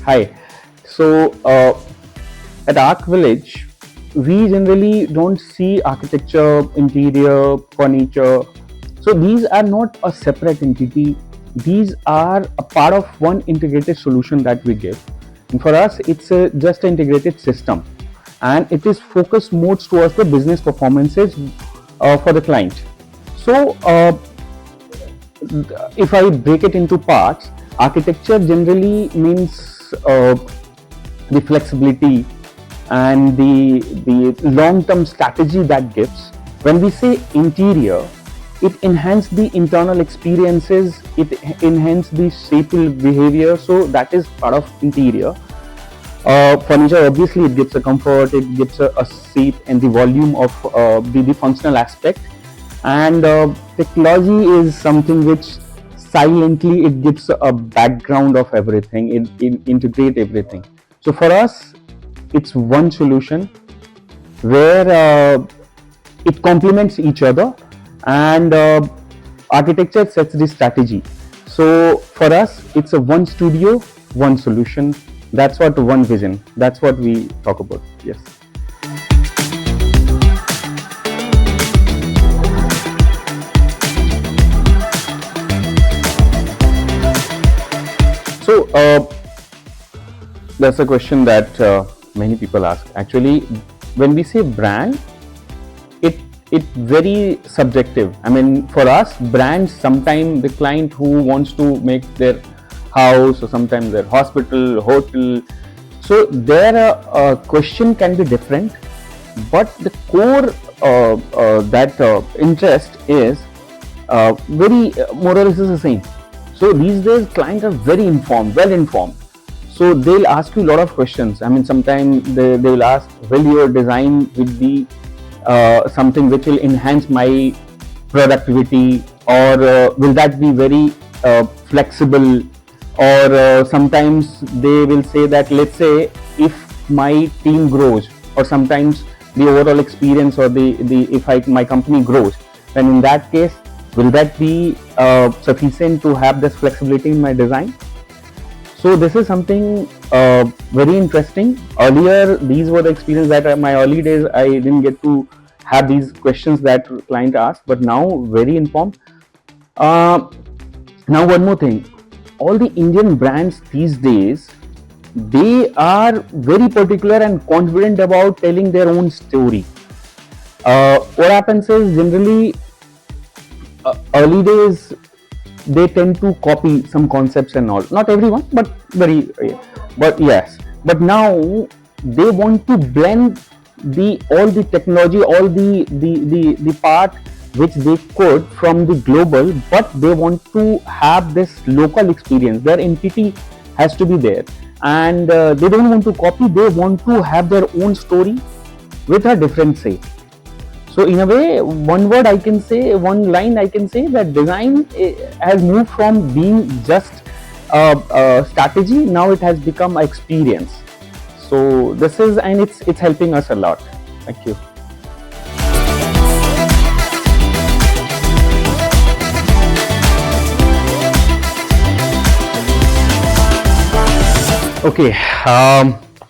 Hi. So at ARK Village, we generally don't see architecture, interior, furniture. So these are not a separate entity. These are a part of one integrated solution that we give. And for us, it's just an integrated system, and it is focused more towards the business performances for the client. So if I break it into parts, architecture generally means the flexibility and the long-term strategy that gives. When we say interior, it enhances the internal experiences, it enhances the shapeful behavior, so that is part of interior. Furniture, obviously, it gives a comfort, it gives a shape and the volume of the functional aspect. And technology is something which silently it gives a background of everything, it integrate everything. So for us, it's one solution where it complements each other, and architecture sets the strategy. So for us, it's a one studio, one solution. That's what one vision. That's what we talk about. Yes. So that's a question that many people ask. Actually, when we say brand, it very subjective. I mean, for us, brands, sometimes the client who wants to make their house or sometimes their hospital, hotel. So their question can be different, but the core that interest is very more or less is the same. So these days, clients are very informed, well informed. So they'll ask you a lot of questions. I mean, sometimes they will ask, will your design will be something which will enhance my productivity, or will that be very flexible? Or sometimes they will say that, let's say, if my team grows, or sometimes the overall experience or the if my company grows, then in that case, will that be sufficient to have this flexibility in my design? So this is something very interesting. Earlier, these were the experience that in my early days I didn't get to have these questions that client asked, but now very informed. Now one more thing, all the Indian brands these days, they are very particular and confident about telling their own story. What happens is generally early days they tend to copy some concepts and all. Not everyone, but very, but yes. But now they want to blend all the technology, all the part which they could from the global, but they want to have this local experience. Their entity has to be there, and they don't want to copy. They want to have their own story with a different say. So in a way, one word I can say, one line I can say, that design has moved from being just a strategy. Now it has become an experience. So this is, and it's helping us a lot. Thank you. Okay.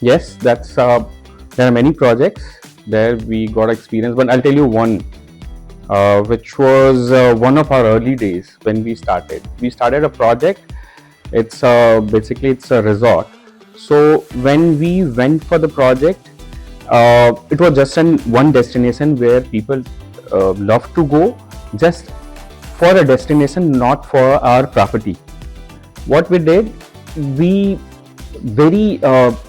Yes, that's there are many projects there we got experience, but I'll tell you one which was one of our early days when we started a project. It's basically it's a resort. So when we went for the project, it was just one destination where people love to go, just for a destination, not for our property. What we did, we very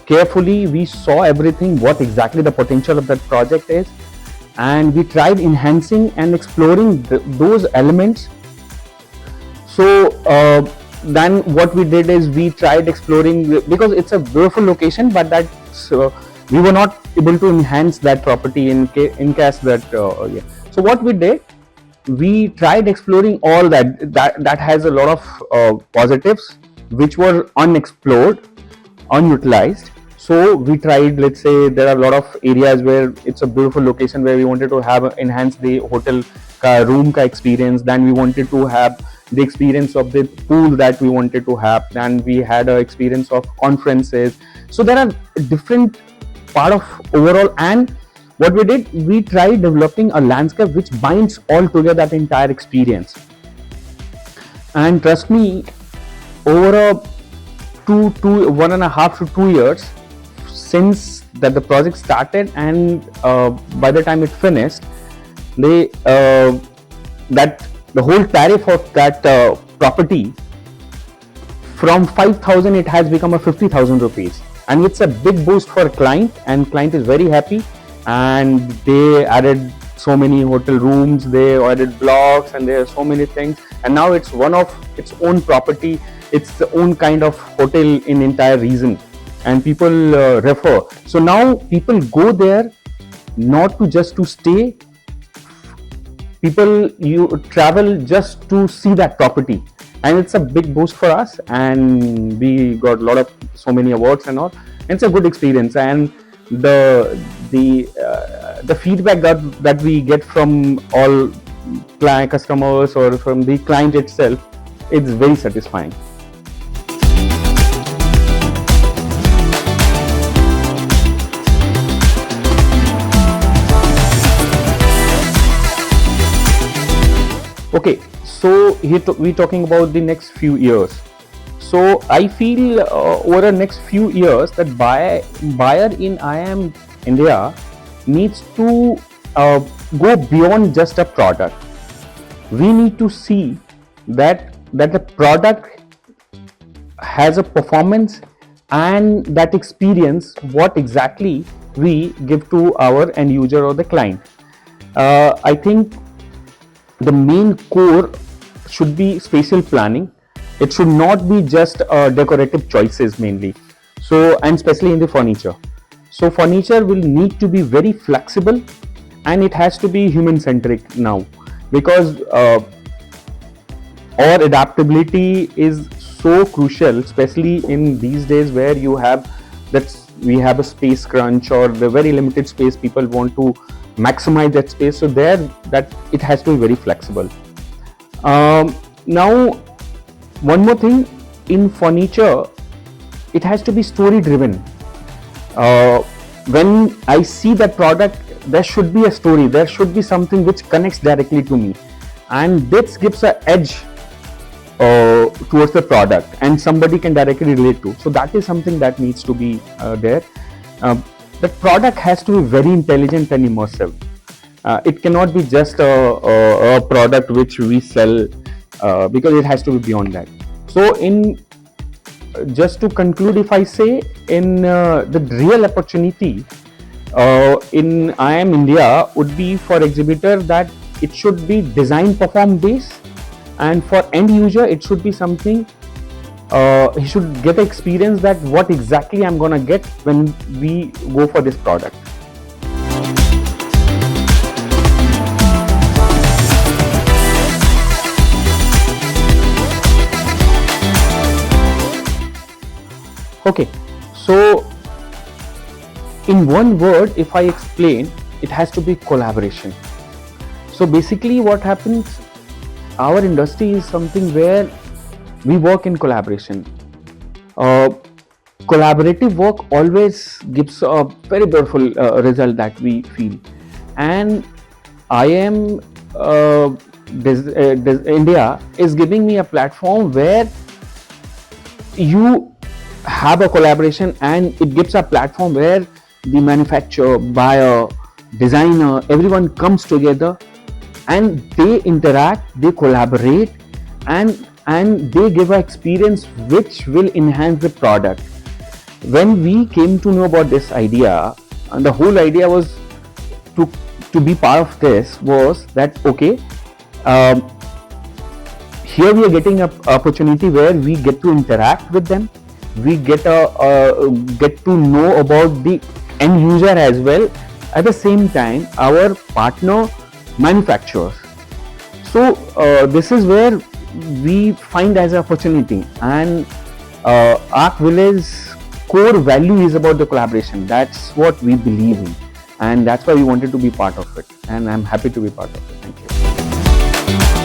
carefully we saw everything, what exactly the potential of that project is, and we tried enhancing and exploring those elements. So then what we did is we tried exploring, because it's a beautiful location, but that's we were not able to enhance that property in case that yeah. So what we did, we tried exploring all that has a lot of positives which were unexplored, unutilized. So we tried, let's say there are a lot of areas where it's a beautiful location where we wanted to have enhance the hotel room ka experience. Then we wanted to have the experience of the pool that we wanted to have, and we had an experience of conferences. So there are different part of overall, and what we did, we tried developing a landscape which binds all together that entire experience. And trust me, over a 1.5 to 2 years since that the project started, and by the time it finished, they that the whole tariff of that property, from 5,000 it has become a 50,000 rupees, and it's a big boost for client, and client is very happy. And they added so many hotel rooms, they added blocks, and there are so many things, and now it's one of its own property. It's the own kind of hotel in entire region, and people refer. So now people go there not to just to stay. People you travel just to see that property, and it's a big boost for us. And we got a lot of so many awards and all. And it's a good experience, and the feedback that we get from all client customers or from the client itself, it's very satisfying. Okay, so here we're talking about the next few years. So I feel over the next few years that buyer in IIM India needs to go beyond just a product. We need to see that the product has a performance, and that experience what exactly we give to our end user or the client. I think the main core should be spatial planning. It should not be just decorative choices mainly. So, and especially in the furniture. So furniture will need to be very flexible, and it has to be human centric now, because our adaptability is so crucial, especially in these days where you have we have a space crunch, or the very limited space, people want to maximize that space. So there, that it has to be very flexible. Now one more thing, in furniture it has to be story driven. When I see that product, there should be a story, there should be something which connects directly to me, and this gives an edge towards the product, and somebody can directly relate to. So that is something that needs to be there. The product has to be very intelligent and immersive. It cannot be just a product which we sell, because it has to be beyond that. So just to conclude, if I say the real opportunity in IIM India would be for exhibitor that it should be design perform based, and for end user it should be something he should get experience that what exactly I'm gonna get when we go for this product. Okay, so in one word, if I explain, it has to be collaboration. So basically what happens, our industry is something where we work in collaboration. Collaborative work always gives a very beautiful result that we feel. And IIM India is giving me a platform where you have a collaboration, and it gives a platform where the manufacturer, buyer, designer, everyone comes together, and they interact, they collaborate, and they give an experience which will enhance the product. When we came to know about this idea, and the whole idea was to be part of this, was that okay, here we are getting an opportunity where we get to interact with them, we get to know about the end user as well, at the same time our partner manufacturers. So this is where we find as an opportunity, and ARK Village's core value is about the collaboration. That's what we believe in, and that's why we wanted to be part of it, and I'm happy to be part of it. Thank you.